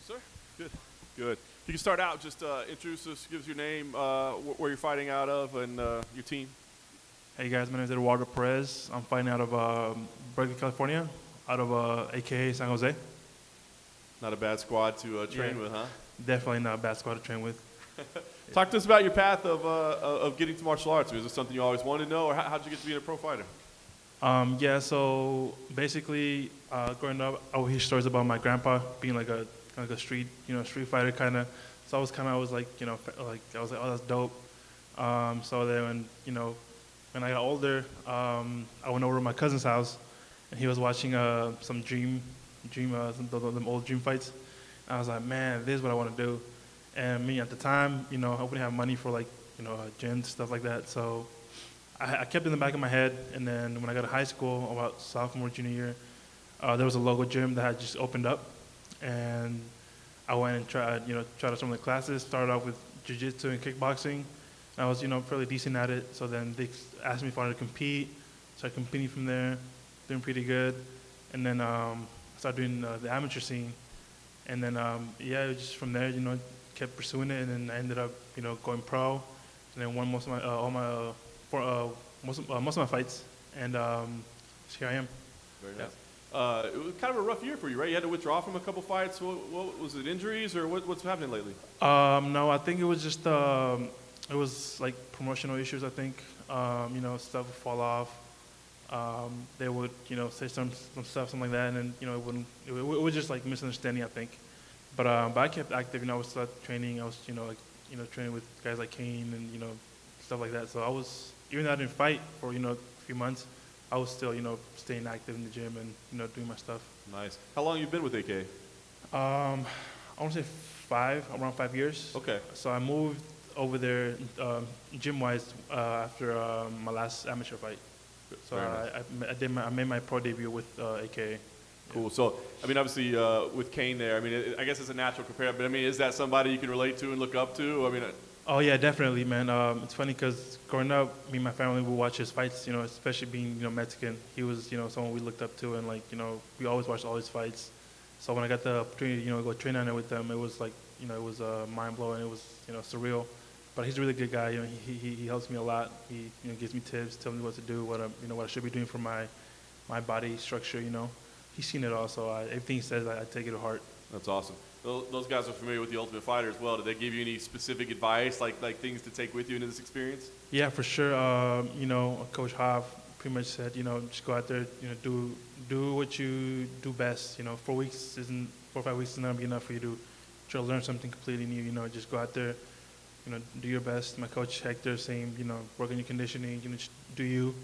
Sir? Good. Good. If you can start out, just introduce us, give us your name, where you're fighting out of, and your team. Hey guys, my name is Eduardo Perez. I'm fighting out of Berkeley, California, out of AKA San Jose. Not a bad squad to train with, huh? Definitely not a bad squad to train with. Talk to us about your path of getting to martial arts. Was this something you always wanted to know, or how'd you get to be a pro fighter? So basically, growing up, I would hear stories about my grandpa being like a street fighter kind of. So I was I was like, oh, that's dope. So then when I got older, I went over to my cousin's house, and he was watching some them old dream fights. And I was like, man, this is what I want to do. And me at the time, I wouldn't have money for gyms, stuff like that. So I kept it in the back of my head. And then when I got to high school, about sophomore, junior year, there was a local gym that had just opened up, and I went and tried out some of the classes. Started off with jiu-jitsu and kickboxing. I was, fairly decent at it. So then they asked me if I wanted to compete. Started competing from there, doing pretty good. And then I started doing the amateur scene. And then, it was just from there, kept pursuing it. And then I ended up, going pro. And then won most of my, most of my fights. And here I am. Very nice. It was kind of a rough year for you, right? You had to withdraw from a couple fights. What was it, injuries, or what's happening lately? No, I think it was just it was like promotional issues. I think stuff would fall off. They would say some stuff, something like that, and then it was just like misunderstanding, I think. But I kept active. I was still training. I was training with guys like Kane and stuff like that. So I was, even though I didn't fight for a few months, I was still staying active in the gym and doing my stuff. Nice. How long you been with AK? I want to say around 5 years. Okay. So I moved over there gym-wise after my last amateur fight. So I made my pro debut with AK. Cool. So, I mean, obviously with Kane there, I mean, I guess it's a natural compare, but I mean, is that somebody you can relate to and look up to? I mean, oh yeah, definitely, man. It's funny because growing up, me and my family would watch his fights. Especially being Mexican, he was someone we looked up to, and we always watched all his fights. So when I got the opportunity to go train on it with them, it was it was mind blowing. It was surreal. But he's a really good guy. He helps me a lot. He gives me tips, tells me what to do, what I should be doing for my body structure. He's seen it all, so everything he says, I take it to heart. That's awesome. Those guys are familiar with the Ultimate Fighter as well. Did they give you any specific advice, like things to take with you into this experience? Yeah, for sure. Coach Hoff pretty much said, just go out there, do what you do best. 4 or 5 weeks is not gonna be enough for you to try to learn something completely new. Just go out there, do your best. My coach Hector saying, work on your conditioning, just do you.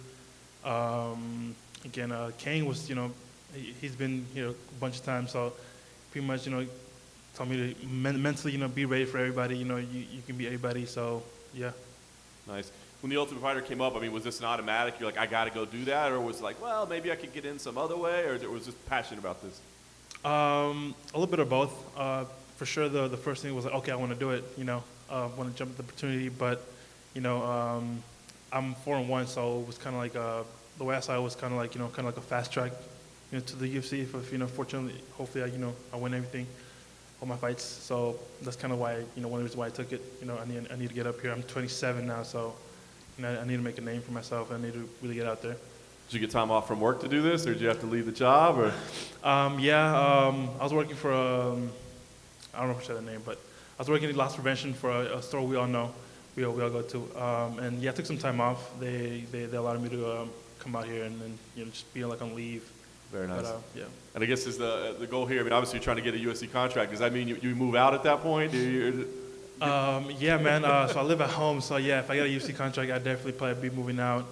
Kane was, he's been here a bunch of times, so pretty much, told me to mentally, be ready for everybody. You can be everybody. So yeah. Nice. When the Ultimate Fighter came up, I mean, was this an automatic? You're like, I got to go do that, or was it like, well, maybe I could get in some other way, or was just passionate about this? A little bit of both. For sure, the first thing was like, okay, I want to do it. Want to jump at the opportunity, but I'm 4-1, so it was kind of like the way I saw it was kind of like a fast track, to the UFC. If fortunately, hopefully, I win everything, all my fights. So that's kind of why, one of the reasons why I took it. I need to get up here. I'm 27 now, so I need to make a name for myself. I need to really get out there. Did you get time off from work to do this, or did you have to leave the job, or? I was working for I don't know if I should say the name, but I was working in loss prevention for a store we all know, we all go to, and I took some time off. They allowed me to come out here and just be on leave. Very nice. But, yeah. And I guess is the goal here. I mean, obviously you're trying to get a USC contract. Does that mean you move out at that point? Yeah, man. So I live at home. So yeah, if I get a UFC contract, I'd definitely probably be moving out.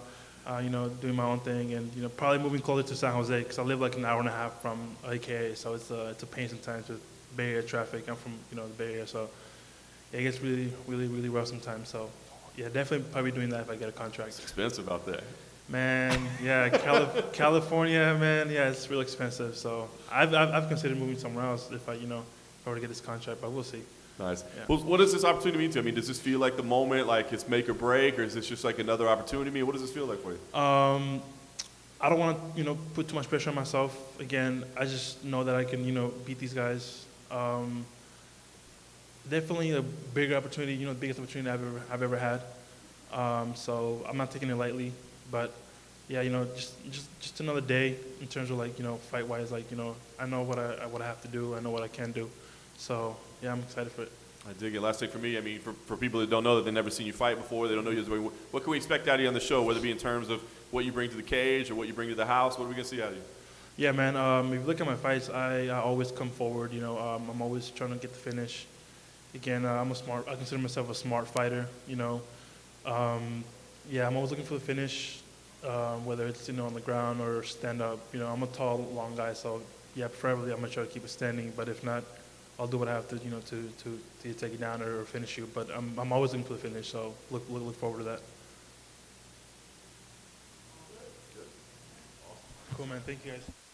Doing my own thing, and probably moving closer to San Jose because I live like an hour and a half from AKA. So it's a pain sometimes with Bay Area traffic. I'm from the Bay Area, so yeah, it gets really, really, really rough sometimes. So yeah, definitely probably doing that if I get a contract. It's expensive out there. Man, yeah, California, man, yeah, it's real expensive. So I've considered moving somewhere else if I were to get this contract, but we'll see. Nice. Yeah. Well, what does this opportunity mean to you? I mean, does this feel like the moment, like it's make or break, or is this just like another opportunity? I mean, what does this feel like for you? I don't want to, put too much pressure on myself. Again, I just know that I can, beat these guys. Definitely a bigger opportunity, you know, the biggest opportunity I've ever had. So I'm not taking it lightly, but yeah, you know, just another day in terms of like, you know, fight wise, like, you know, I know what I have to do, I know what I can do. So yeah, I'm excited for it. I dig it. Last thing for me, I mean, for people that don't know that they've never seen you fight before, they don't know you as well, what can we expect out of you on the show, whether it be in terms of what you bring to the cage or what you bring to the house? What are we going to see out of you? Yeah, man. If you look at my fights, I always come forward. You know, I'm always trying to get the finish. Again, I consider myself a smart fighter. You know, yeah, I'm always looking for the finish, whether it's, you know, on the ground or stand up. You know, I'm a tall, long guy, so yeah, preferably I'm gonna try to keep it standing. But if not, I'll do what I have to, you know, to take it down or finish you. But I'm always looking for the finish, so look forward to that. Cool, man. Thank you, guys.